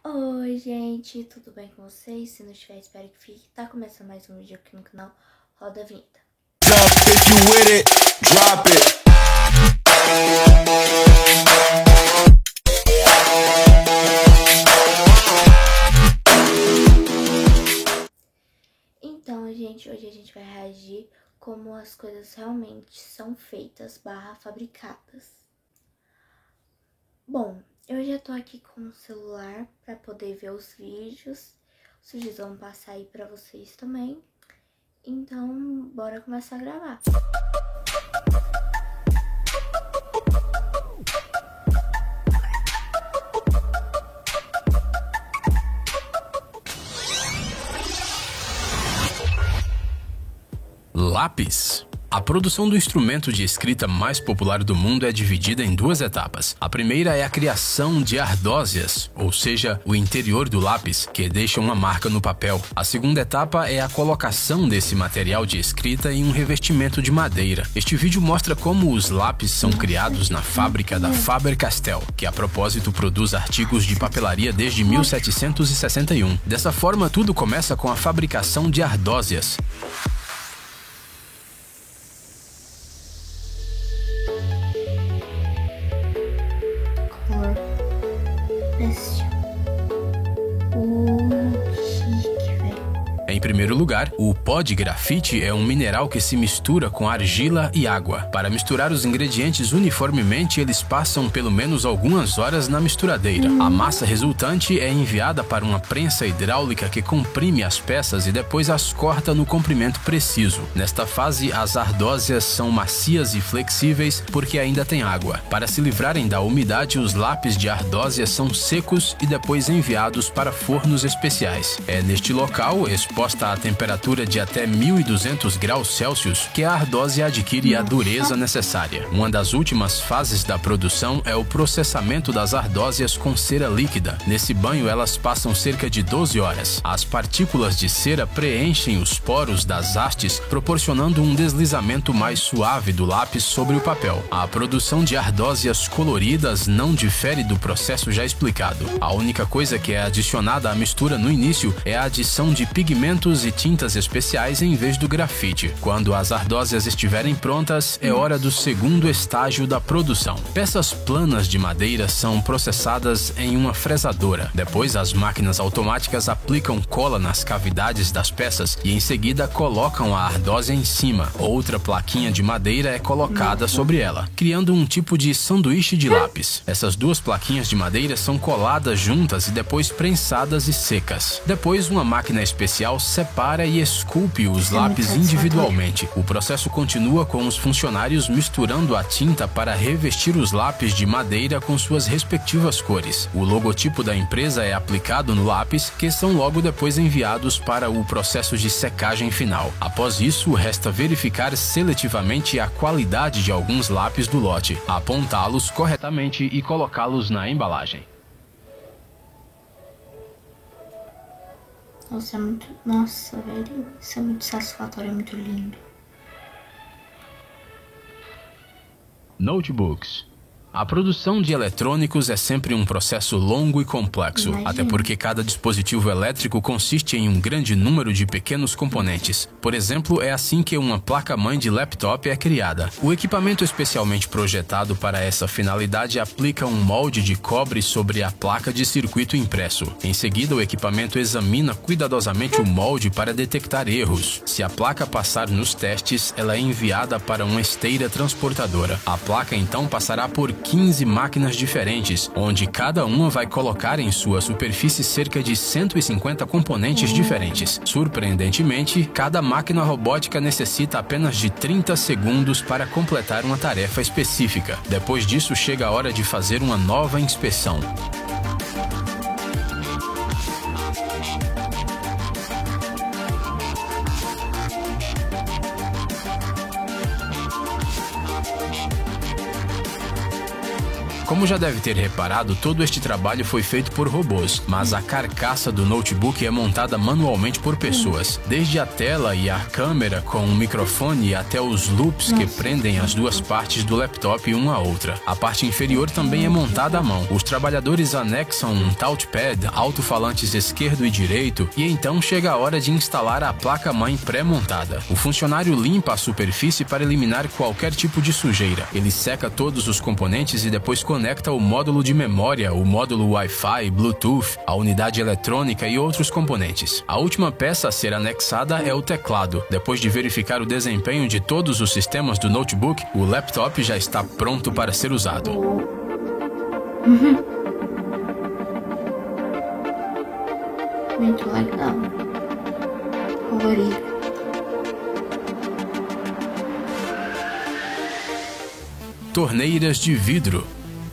Oi, gente, tudo bem com vocês? Se não estiver, espero que fique. Tá começando mais um vídeo aqui no canal. Roda a vinheta. If you with it, drop it. Então, gente, hoje a gente vai reagir como as coisas realmente são feitas / fabricadas. Bom, eu já tô aqui com o celular pra poder ver os vídeos. Os vídeos vão passar aí pra vocês também. Então, bora começar a gravar. Lápis. A produção do instrumento de escrita mais popular do mundo é dividida em duas etapas. A primeira é a criação de ardósias, ou seja, o interior do lápis, que deixa uma marca no papel. A segunda etapa é a colocação desse material de escrita em um revestimento de madeira. Este vídeo mostra como os lápis são criados na fábrica da Faber-Castell, que a propósito produz artigos de papelaria desde 1761. Dessa forma, tudo começa com a fabricação de ardósias. Em primeiro lugar, o pó de grafite é um mineral que se mistura com argila e água. Para misturar os ingredientes uniformemente, eles passam pelo menos algumas horas na misturadeira. A massa resultante é enviada para uma prensa hidráulica que comprime as peças e depois as corta no comprimento preciso. Nesta fase, as ardósias são macias e flexíveis porque ainda tem água. Para se livrarem da umidade, os lápis de ardósia são secos e depois enviados para fornos especiais. É neste local, exposta a temperatura de até 1200 graus Celsius, que a ardósia adquire a dureza necessária. Uma das últimas fases da produção é o processamento das ardósias com cera líquida. Nesse banho, elas passam cerca de 12 horas. As partículas de cera preenchem os poros das hastes, proporcionando um deslizamento mais suave do lápis sobre o papel. A produção de ardósias coloridas não difere do processo já explicado. A única coisa que é adicionada à mistura no início é a adição de pigmentos e tintas especiais em vez do grafite. Quando as ardósias estiverem prontas, é hora do segundo estágio da produção. Peças planas de madeira são processadas em uma fresadora. Depois, as máquinas automáticas aplicam cola nas cavidades das peças e em seguida colocam a ardósia em cima. Outra plaquinha de madeira é colocada sobre ela, criando um tipo de sanduíche de lápis. Essas duas plaquinhas de madeira são coladas juntas e depois prensadas e secas. Depois, uma máquina especial separa e esculpe os lápis individualmente. O processo continua com os funcionários misturando a tinta para revestir os lápis de madeira com suas respectivas cores. O logotipo da empresa é aplicado no lápis, que são logo depois enviados para o processo de secagem final. Após isso, resta verificar seletivamente a qualidade de alguns lápis do lote, apontá-los corretamente e colocá-los na embalagem. Nossa, é muito... Nossa, velho, isso é muito satisfatório, é muito lindo. Notebooks. A produção de eletrônicos é sempre um processo longo e complexo, até porque cada dispositivo elétrico consiste em um grande número de pequenos componentes. Por exemplo, é assim que uma placa-mãe de laptop é criada. O equipamento especialmente projetado para essa finalidade aplica um molde de cobre sobre a placa de circuito impresso. Em seguida, o equipamento examina cuidadosamente o molde para detectar erros. Se a placa passar nos testes, ela é enviada para uma esteira transportadora. A placa então passará por 15 máquinas diferentes, onde cada uma vai colocar em sua superfície cerca de 150 componentes diferentes. Surpreendentemente, cada máquina robótica necessita apenas de 30 segundos para completar uma tarefa específica. Depois disso, chega a hora de fazer uma nova inspeção. Como já deve ter reparado, todo este trabalho foi feito por robôs, mas a carcaça do notebook é montada manualmente por pessoas. Desde a tela e a câmera com um microfone até os loops que prendem as duas partes do laptop uma à outra. A parte inferior também é montada à mão. Os trabalhadores anexam um touchpad, alto-falantes esquerdo e direito, e então chega a hora de instalar a placa-mãe pré-montada. O funcionário limpa a superfície para eliminar qualquer tipo de sujeira. Ele seca todos os componentes e depois conecta o módulo de memória, o módulo Wi-Fi, Bluetooth, a unidade eletrônica e outros componentes. A última peça a ser anexada é o teclado. Depois de verificar o desempenho de todos os sistemas do notebook, o laptop já está pronto para ser usado. Muito legal. Colorido. Torneiras de vidro.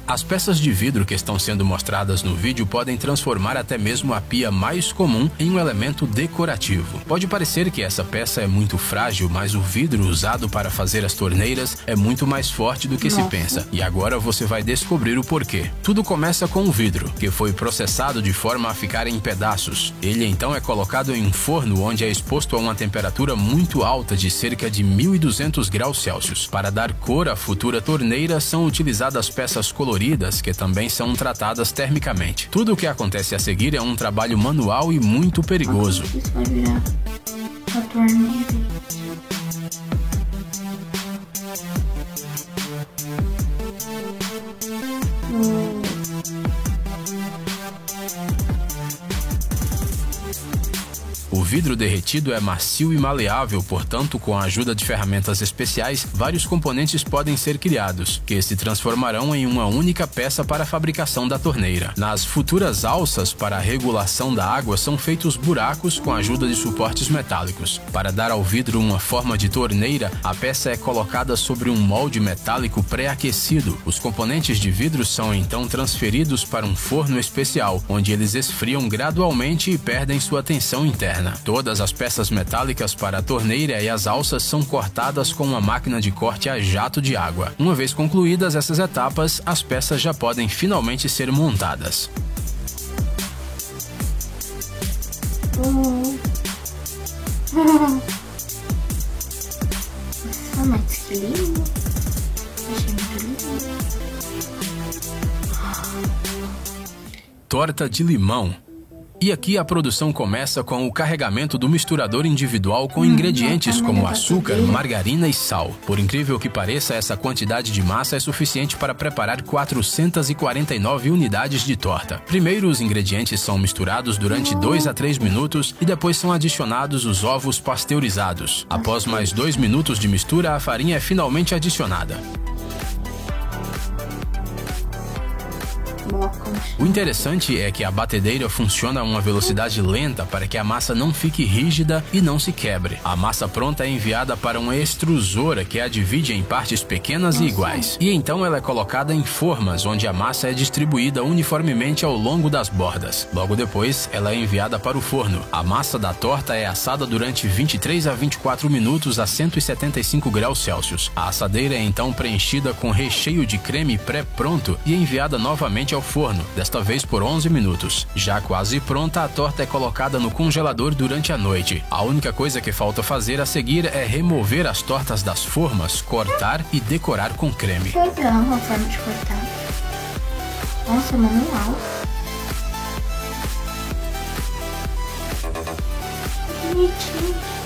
As peças de vidro que estão sendo mostradas no vídeo podem transformar até mesmo a pia mais comum em um elemento decorativo. Pode parecer que essa peça é muito frágil, mas o vidro usado para fazer as torneiras é muito mais forte do que se pensa. E agora você vai descobrir o porquê. Tudo começa com o vidro, que foi processado de forma a ficar em pedaços. Ele então é colocado em um forno onde é exposto a uma temperatura muito alta de cerca de 1200 graus Celsius. Para dar cor à futura torneira, são utilizadas peças coloridas que também são tratadas termicamente. Tudo o que acontece a seguir é um trabalho manual e muito perigoso. Isso vai virar a torneira. O vidro derretido é macio e maleável, portanto, com a ajuda de ferramentas especiais, vários componentes podem ser criados, que se transformarão em uma única peça para a fabricação da torneira. Nas futuras alças para a regulação da água são feitos buracos com a ajuda de suportes metálicos. Para dar ao vidro uma forma de torneira, a peça é colocada sobre um molde metálico pré-aquecido. Os componentes de vidro são então transferidos para um forno especial, onde eles esfriam gradualmente e perdem sua tensão interna. Todas as peças metálicas para a torneira e as alças são cortadas com uma máquina de corte a jato de água. Uma vez concluídas essas etapas, as peças já podem finalmente ser montadas. Mas que lindo. Achei muito lindo. Torta de limão. E aqui a produção começa com o carregamento do misturador individual com ingredientes como açúcar, margarina e sal. Por incrível que pareça, essa quantidade de massa é suficiente para preparar 449 unidades de torta. Primeiro, os ingredientes são misturados durante 2 a 3 minutos e depois são adicionados os ovos pasteurizados. Após mais 2 minutos de mistura, a farinha é finalmente adicionada. O interessante é que a batedeira funciona a uma velocidade lenta para que a massa não fique rígida e não se quebre. A massa pronta é enviada para uma extrusora que a divide em partes pequenas e iguais. E então ela é colocada em formas, onde a massa é distribuída uniformemente ao longo das bordas. Logo depois, ela é enviada para o forno. A massa da torta é assada durante 23 a 24 minutos a 175 graus Celsius. A assadeira é então preenchida com recheio de creme pré-pronto e enviada novamente ao forno, desta vez por 11 minutos. Já quase pronta, a torta é colocada no congelador durante a noite. A única coisa que falta fazer a seguir é remover as tortas das formas, cortar e decorar com creme. Legal a forma de cortar. Nossa, manual. Bonitinho.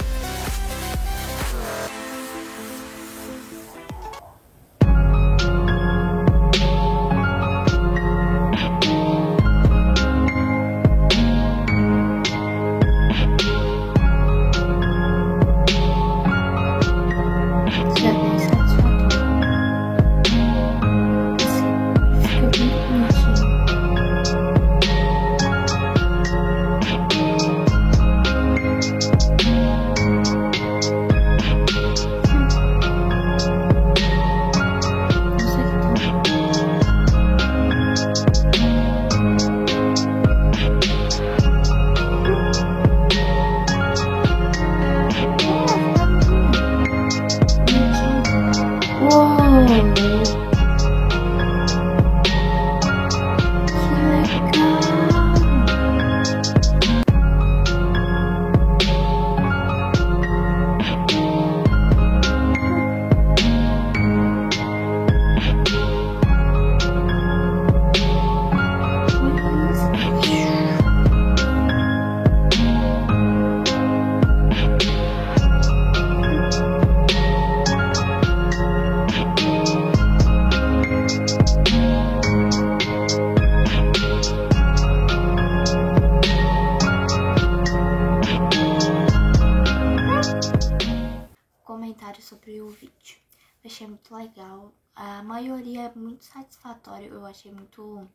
legal. A maioria é muito satisfatório. Eu achei muito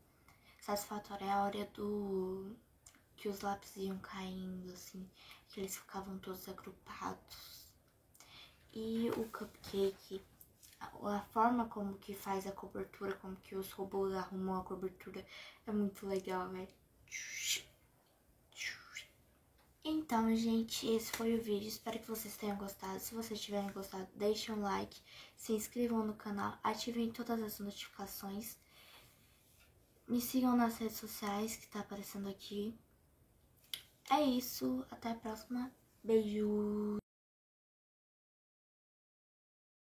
satisfatória a hora que os lápis iam caindo, assim, que eles ficavam todos agrupados. E o cupcake, a forma como que faz a cobertura, como que os robôs arrumam a cobertura, é muito legal, velho. Então, gente, esse foi o vídeo. Espero que vocês tenham gostado. Se vocês tiverem gostado, deixem um like, se inscrevam no canal, ativem todas as notificações. Me sigam nas redes sociais que tá aparecendo aqui. É isso, até a próxima. Beijo!